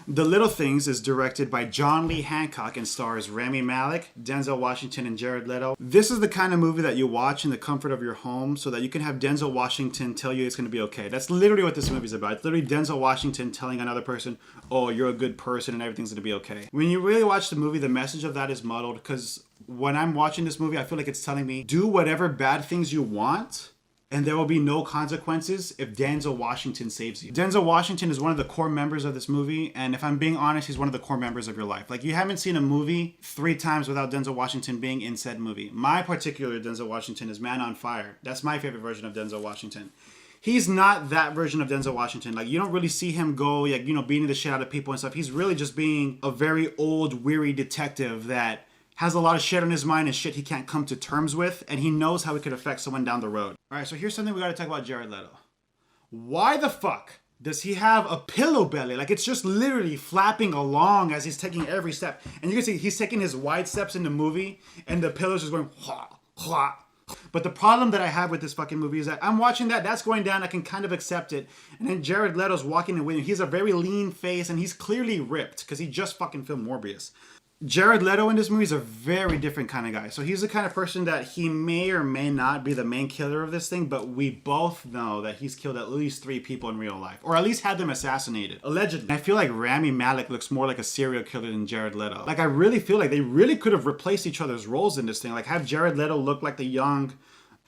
The Little Things is directed by John Lee Hancock and stars Rami Malek, Denzel Washington, and Jared Leto. This is the kind of movie that you watch in the comfort of your home so that you can have Denzel Washington tell you it's going to be okay. That's literally what this movie is about. It's literally Denzel Washington telling another person, oh, you're a good person and everything's going to be okay. When you really watch the movie, the message of that is muddled because when I'm watching this movie, I feel like it's telling me, do whatever bad things you want, and there will be no consequences if Denzel Washington saves you. Denzel Washington is one of the core members of this movie, and if I'm being honest, he's one of the core members of your life. Like, you haven't seen a movie 3 times without Denzel Washington being in said movie. My particular Denzel Washington is Man on Fire. That's my favorite version of Denzel Washington. He's not that version of Denzel Washington. Like, you don't really see him go, like, you know, beating the shit out of people and stuff. He's really just being a very old, weary detective that has a lot of shit on his mind and shit he can't come to terms with, and he knows how it could affect someone down the road. All right, so here's something we gotta talk about Jared Leto. Why the fuck does he have a pillow belly? Like, it's just literally flapping along as he's taking every step. And you can see he's taking his wide steps in the movie, and the pillow's just going, hwa, hwa. But the problem that I have with this fucking movie is that I'm watching that's going down, I can kind of accept it. And then Jared Leto's walking away, and he's a very lean face, and he's clearly ripped, because he just fucking filmed Morbius. Jared Leto in this movie is a very different kind of guy. So he's the kind of person that he may or may not be the main killer of this thing, but we both know that he's killed at least 3 people in real life, or at least had them assassinated, allegedly. I feel like Rami Malek looks more like a serial killer than Jared Leto. Like, I really feel like they really could have replaced each other's roles in this thing. Like, have Jared Leto look like the young,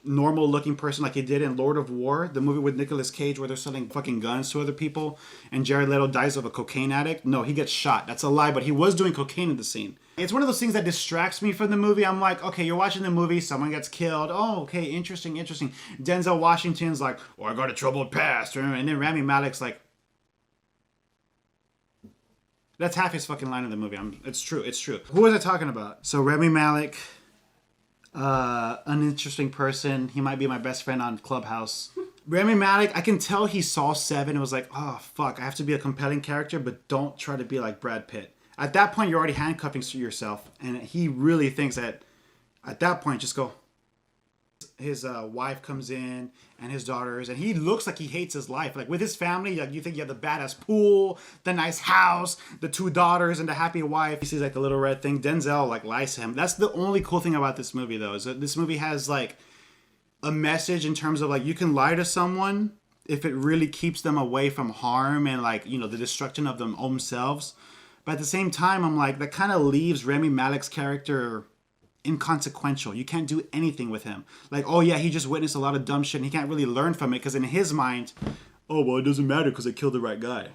normal looking person like he did in Lord of War, the movie with Nicolas Cage where they're selling fucking guns to other people and Jared Leto dies of a cocaine addict. No, he gets shot. That's a lie, but he was doing cocaine in the scene. It's one of those things that distracts me from the movie. I'm like, okay, you're watching the movie, someone gets killed. Oh, okay, interesting. Denzel Washington's like, oh, I got a troubled past. And then Rami Malek's like, that's half his fucking line of the movie. It's true. Who was I talking about? So Rami Malek, uninteresting person. He might be my best friend on Clubhouse. Rami Malek, I can tell he saw Seven and was like, oh, fuck, I have to be a compelling character, but don't try to be like Brad Pitt. At that point, you're already handcuffing yourself, and he really thinks that at that point, just go. His wife comes in, and his daughters, and he looks like he hates his life. Like, with his family, like, you think you have the badass pool, the nice house, the 2 daughters, and the happy wife. He sees, like, the little red thing. Denzel, like, lies to him. That's the only cool thing about this movie, though, is that this movie has, like, a message in terms of, like, you can lie to someone if it really keeps them away from harm and, like, you know, the destruction of their own selves. But at the same time, I'm like, that kind of leaves Rami Malek's character inconsequential. You can't do anything with him. Like, oh yeah, he just witnessed a lot of dumb shit and he can't really learn from it because in his mind, oh, well, it doesn't matter because I killed the right guy.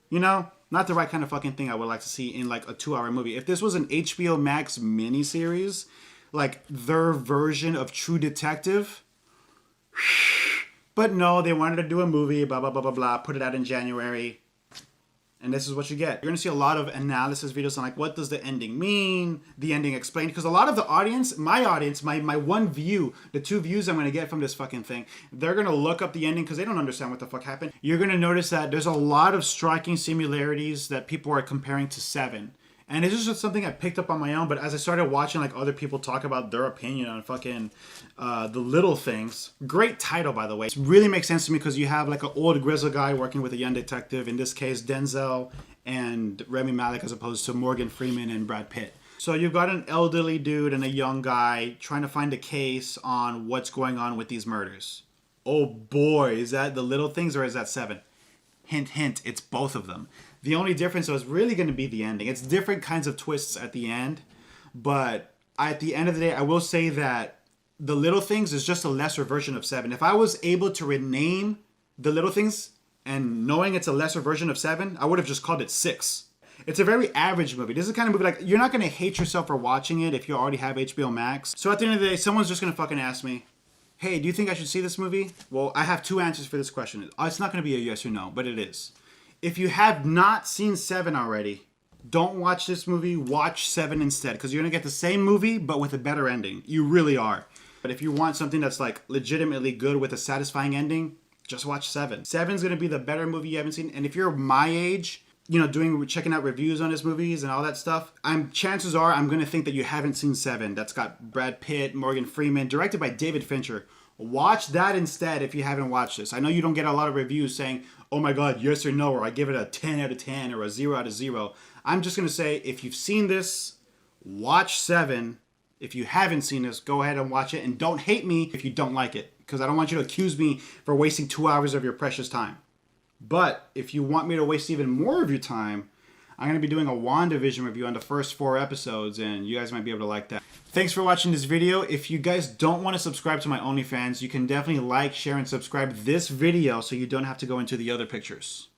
You know? Not the right kind of fucking thing I would like to see in like a 2-hour movie. If this was an HBO Max miniseries, like their version of True Detective, but no, they wanted to do a movie, blah, blah, blah, blah, blah, put it out in January. And this is what you get. You're going to see a lot of analysis videos on like, what does the ending mean? The ending explained. Because a lot of the audience, my one view, the 2 views I'm going to get from this fucking thing, they're going to look up the ending because they don't understand what the fuck happened. You're going to notice that there's a lot of striking similarities that people are comparing to Seven. And it's just something I picked up on my own. But as I started watching like other people talk about their opinion on fucking The Little Things. Great title, by the way. It really makes sense to me because you have like an old grizzled guy working with a young detective. In this case, Denzel and Rami Malek as opposed to Morgan Freeman and Brad Pitt. So you've got an elderly dude and a young guy trying to find a case on what's going on with these murders. Oh boy, is that The Little Things or is that Seven? Hint, hint, it's both of them. The only difference though is really going to be the ending. It's different kinds of twists at the end, but at the end of the day, I will say that The Little Things is just a lesser version of Seven. If I was able to rename The Little Things and knowing it's a lesser version of Seven, I would have just called it Six. It's a very average movie. This is the kind of movie like you're not going to hate yourself for watching it if you already have HBO Max. So at the end of the day, someone's just going to fucking ask me, hey, do you think I should see this movie? Well, I have 2 answers for this question. It's not going to be a yes or no, but it is. If you have not seen Seven already, don't watch this movie. Watch Seven instead, because you're going to get the same movie, but with a better ending. You really are. But if you want something that's like legitimately good with a satisfying ending, just watch Seven. Seven's going to be the better movie you haven't seen. And if you're my age, you know, checking out reviews on his movies and all that stuff, chances are I'm going to think that you haven't seen Seven. That's got Brad Pitt, Morgan Freeman, directed by David Fincher. Watch that instead if you haven't watched this. I know you don't get a lot of reviews saying, oh my god, yes or no, or I give it a 10 out of 10 or a 0 out of 0. I'm just going to say, if you've seen this, watch 7. If you haven't seen this, go ahead and watch it. And don't hate me if you don't like it, because I don't want you to accuse me for wasting 2 hours of your precious time. But if you want me to waste even more of your time, I'm going to be doing a WandaVision review on the first 4 episodes, and you guys might be able to like that. Thanks for watching this video. If you guys don't want to subscribe to my OnlyFans, you can definitely like, share, and subscribe this video so you don't have to go into the other pictures.